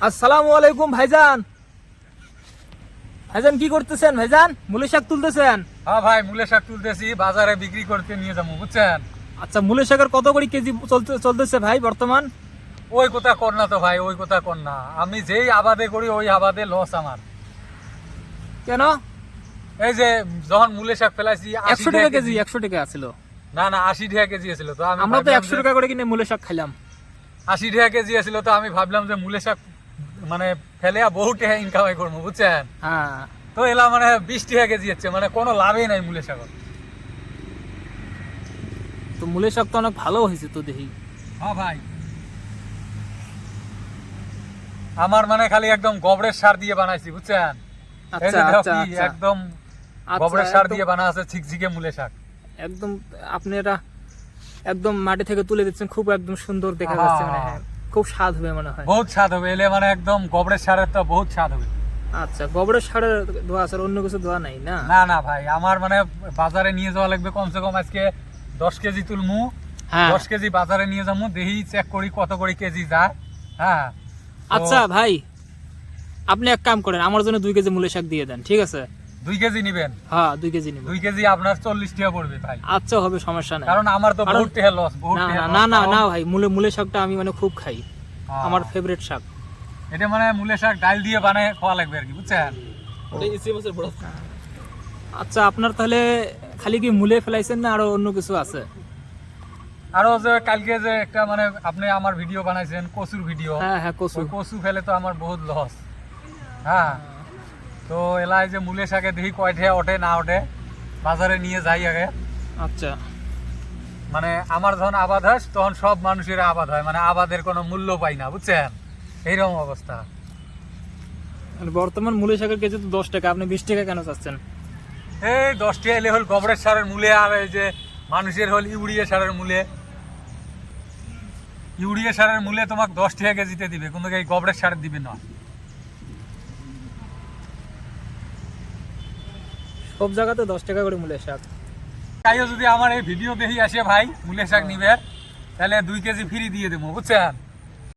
আসসালামু আলাইকুম ভাইজান। ভাইজান কি করতেছেন? ভাইজান মূলের শাক তুলতেছেন? হ্যাঁ ভাই, মূলের শাক তুলতেছি, বাজারে বিক্রি করতে নিয়ে যাবো, বুঝছেন? আচ্ছা, মূলের শাকের কত করে কেজি চলতেছে ভাই বর্তমান? ওই কথা কর না তো ভাই, ওই কথা কর না। আমি যেই আবাদে করি ওই আবাদে লস আমার। কেন? এই যে যখন মূলের শাক ফেলাইছি 100 টাকা কেজি, 100 টাকা ছিল। না না, 80 টাকা কেজি ছিল। তো আমরা তো 100 টাকা করে কিনে মূলের শাক খাইলাম। 80 টাকা কেজি ছিল, তো আমি ভাবলাম যে মূলের শাক মানে ফেলে বহু টাকা ইনকামাই করবো, বুঝছেন? হ্যাঁ, তো এলা মানে 20 টাকা কেজি হচ্ছে, মানে কোনো লাভই নাই মূলের শাক। তো মূলের শাক তো অনেক ভালো হয়েছে তো দেখি। হ্যাঁ ভাই, আমার মানে খালি একদম গোবরের সার দিয়ে বানাইছি, বুঝছেন? এই আচ্ছা যে দেখো আচ্ছা কি আচ্ছা একদম আচ্ছা, গোবরের সার একদম- দিয়ে বানা আছে ঝিকঝিকে মূলের শাক। একদম আপনি এটা একদম মাটি থেকে তুলে দিচ্ছেন, খুব একদম সুন্দর দেখা হ্যাঁ, যাচ্ছে, মানে হ্যাঁ, খুব স্বাদ হবে মনে হয়। বহুত স্বাদ হবে এলে, মানে একদম গোবরের সারের তো বহুত স্বাদ হবে। আচ্ছা, গোবরের সারের ধোয়া আছে, আর অন্য কিছু ধোয়া নাই না? না না ভাই, আমার মানে বাজারে নিয়ে যাওয়া লাগবে কমসে কম আজকে 10 কেজি তুলমু। হ্যাঁ 10 কেজি বাজারে নিয়ে যাবো, দেখি চেক করি কত করে কেজি যায়। হ্যাঁ তো আচ্ছা ভাই, আপনি এক কাম করেন, আমার জন্য 2 কেজি মূলের শাক দিয়ে দেন, ঠিক আছে? 2 কেজি নিবেন? হ্যাঁ 2 কেজি নিব। 2 কেজি আপনার 40 টাকা পড়বে ভাই। আচ্ছা, হবে, সমস্যা নাই। কারণ আমার তো কারণ- বহুত টাকা লস, বহুত না টাকা না loss, না না কারণ- না ভাই, মূলের শাকটা আমি মানে খুব খাই, হ্যাঁ, আমার ফেভারিট শাক। এটা মানে মূলের শাক ডাল দিয়ে বানায় খাওয়া লাগবে আর কি, বুঝছেন? আচ্ছা, আপনার তাহলে খালি কি মূলে ফেলাইছেন না আরো অন্য কিছু আছে? আরো যে কালকে যে একটা মানে আপনি আমার ভিডিও বানাইছেন, কচুর ভিডিও, হ্যাঁ হ্যাঁ, কচু। ওই কচু ফেলে তো আমার বহুত লস। হ্যাঁ, তো এলাই যে মূলের শাকে দেখি কয়টা ওঠে না ওঠে, বাজারে নিয়ে যাই আগে। আচ্ছা, মানে আমার যখন আবাদ হয় তখন সব মানুষের আবাদ হয়, মানে আবাদের কোনো মূল্য পাই না, বুঝছেন? এইরকম অবস্থা। মানে বর্তমান মূলের শাকের কেজি তো 10 টাকা, আপনি 20 টাকা কেন চাচ্ছেন? এই 10 টাকা এলে হল গোবরের সারের মূল্যে, আর এই যে মানুষের হল ইউরিয়া সারের মূল্যে। ইউরিয়া সারের মূল্যে তোমাকে 10 টাকা কেজিতে দিবে, কিন্তু এই গোবরের সার দিবে না। সব জায়গাতে 10 টাকা করে মূলের শাক। তাইও যদি আমার এই ভিডিও দেখি আসে ভাই মূলের শাক নিবে, তাহলে 2 কেজি ফ্রি দিয়ে দেবো, বুঝছেন?